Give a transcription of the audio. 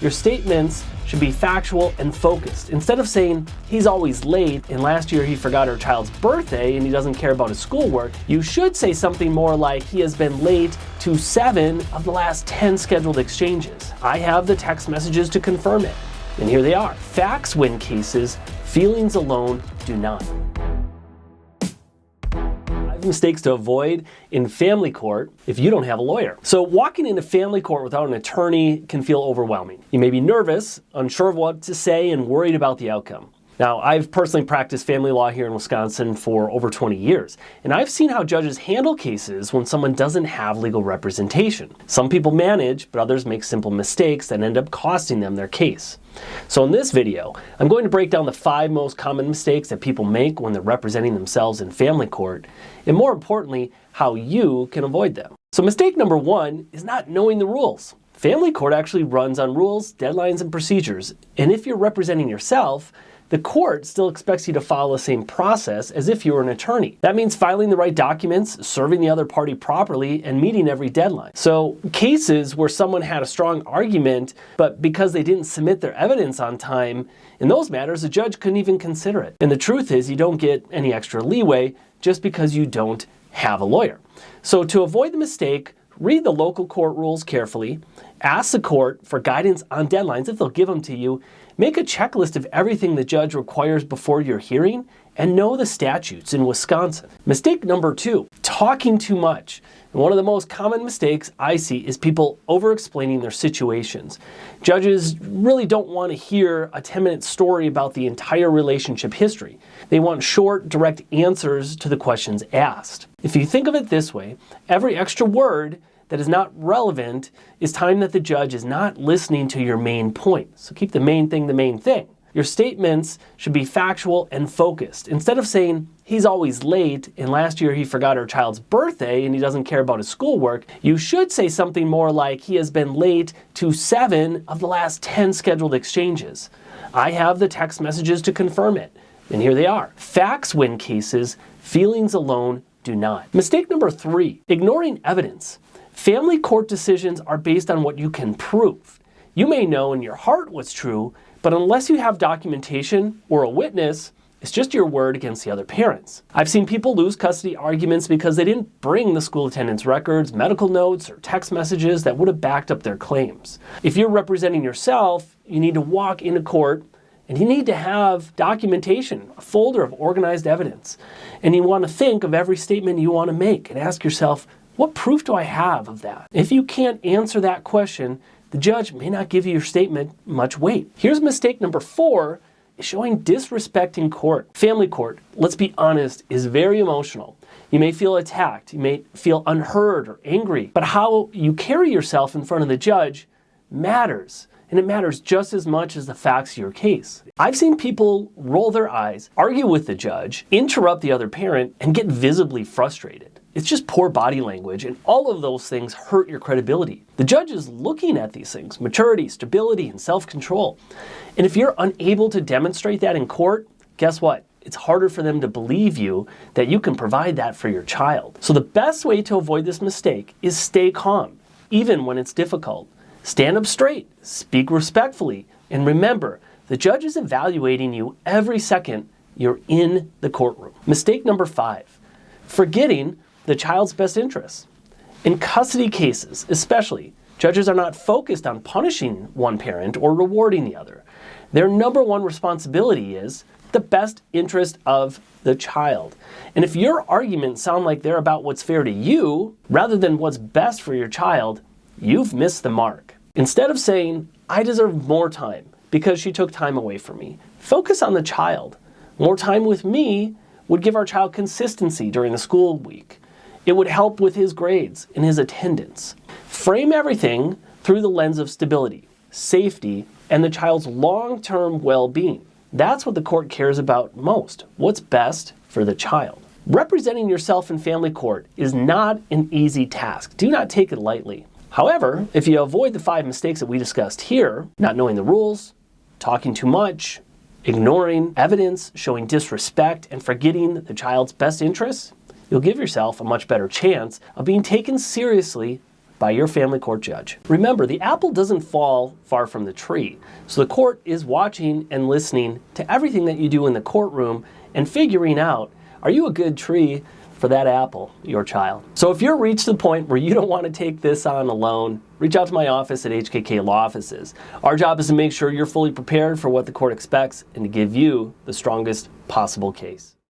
Your statements should be factual and focused. Instead of saying, he's always late and last year he forgot our child's birthday and he doesn't care about his schoolwork, you should say something more like, he has been late to 7 of the last 10 scheduled exchanges. I have the text messages to confirm it. And here they are. Facts win cases, feelings alone do not. Mistakes to avoid in family court if you don't have a lawyer. So walking into family court without an attorney can feel overwhelming. You may be nervous, unsure of what to say, and worried about the outcome. Now, I've personally practiced family law here in Wisconsin for over 20 years, and I've seen how judges handle cases when someone doesn't have legal representation. Some people manage, but others make simple mistakes that end up costing them their case. So in this video, I'm going to break down the 5 most common mistakes that people make when they're representing themselves in family court, and more importantly, how you can avoid them. So mistake number 1 is not knowing the rules. Family court actually runs on rules, deadlines, and procedures, and if you're representing yourself, the court still expects you to follow the same process as if you were an attorney. That means filing the right documents, serving the other party properly, and meeting every deadline. So cases where someone had a strong argument, but because they didn't submit their evidence on time, in those matters, the judge couldn't even consider it. And the truth is, you don't get any extra leeway just because you don't have a lawyer. So to avoid the mistake, read the local court rules carefully, ask the court for guidance on deadlines if they'll give them to you, make a checklist of everything the judge requires before your hearing, and know the statutes in Wisconsin. Mistake number 2, talking too much. And one of the most common mistakes I see is people over-explaining their situations. Judges really don't want to hear a 10-minute story about the entire relationship history. They want short, direct answers to the questions asked. If you think of it this way, every extra word that is not relevant is time that the judge is not listening to your main point. So keep the main thing the main thing. Your statements should be factual and focused. Instead of saying, he's always late and last year he forgot our child's birthday and he doesn't care about his schoolwork, you should say something more like, he has been late to 7 of the last 10 scheduled exchanges. I have the text messages to confirm it. And here they are. Facts win cases, feelings alone do not. Mistake number 3, ignoring evidence. Family court decisions are based on what you can prove. You may know in your heart what's true, but unless you have documentation or a witness, it's just your word against the other parents. I've seen people lose custody arguments because they didn't bring the school attendance records, medical notes, or text messages that would have backed up their claims. If you're representing yourself, you need to walk into court and you need to have documentation, a folder of organized evidence. And you want to think of every statement you want to make and ask yourself, what proof do I have of that? If you can't answer that question, the judge may not give your statement much weight. Here's mistake number 4, is showing disrespect in court. Family court, let's be honest, is very emotional. You may feel attacked, you may feel unheard or angry, but how you carry yourself in front of the judge matters. And it matters just as much as the facts of your case. I've seen people roll their eyes, argue with the judge, interrupt the other parent, and get visibly frustrated. It's just poor body language, and all of those things hurt your credibility. The judge is looking at these things, maturity, stability, and self-control. And if you're unable to demonstrate that in court, guess what? It's harder for them to believe you that you can provide that for your child. So the best way to avoid this mistake is stay calm, even when it's difficult. Stand up straight, speak respectfully, and remember, the judge is evaluating you every second you're in the courtroom. Mistake number 5, forgetting the child's best interests. In custody cases, especially, judges are not focused on punishing one parent or rewarding the other. Their number 1 responsibility is the best interest of the child. And if your arguments sound like they're about what's fair to you, rather than what's best for your child, you've missed the mark. Instead of saying, I deserve more time because she took time away from me, focus on the child. More time with me would give our child consistency during the school week. It would help with his grades and his attendance. Frame everything through the lens of stability, safety, and the child's long-term well-being. That's what the court cares about most, what's best for the child. Representing yourself in family court is not an easy task. Do not take it lightly. However, if you avoid the 5 mistakes that we discussed here, not knowing the rules, talking too much, ignoring evidence, showing disrespect, and forgetting the child's best interests, you'll give yourself a much better chance of being taken seriously by your family court judge. Remember, the apple doesn't fall far from the tree, so the court is watching and listening to everything that you do in the courtroom and figuring out, are you a good tree for that apple, your child? So if you're reached the point where you don't want to take this on alone, reach out to my office at HKK Law Offices. Our job is to make sure you're fully prepared for what the court expects and to give you the strongest possible case.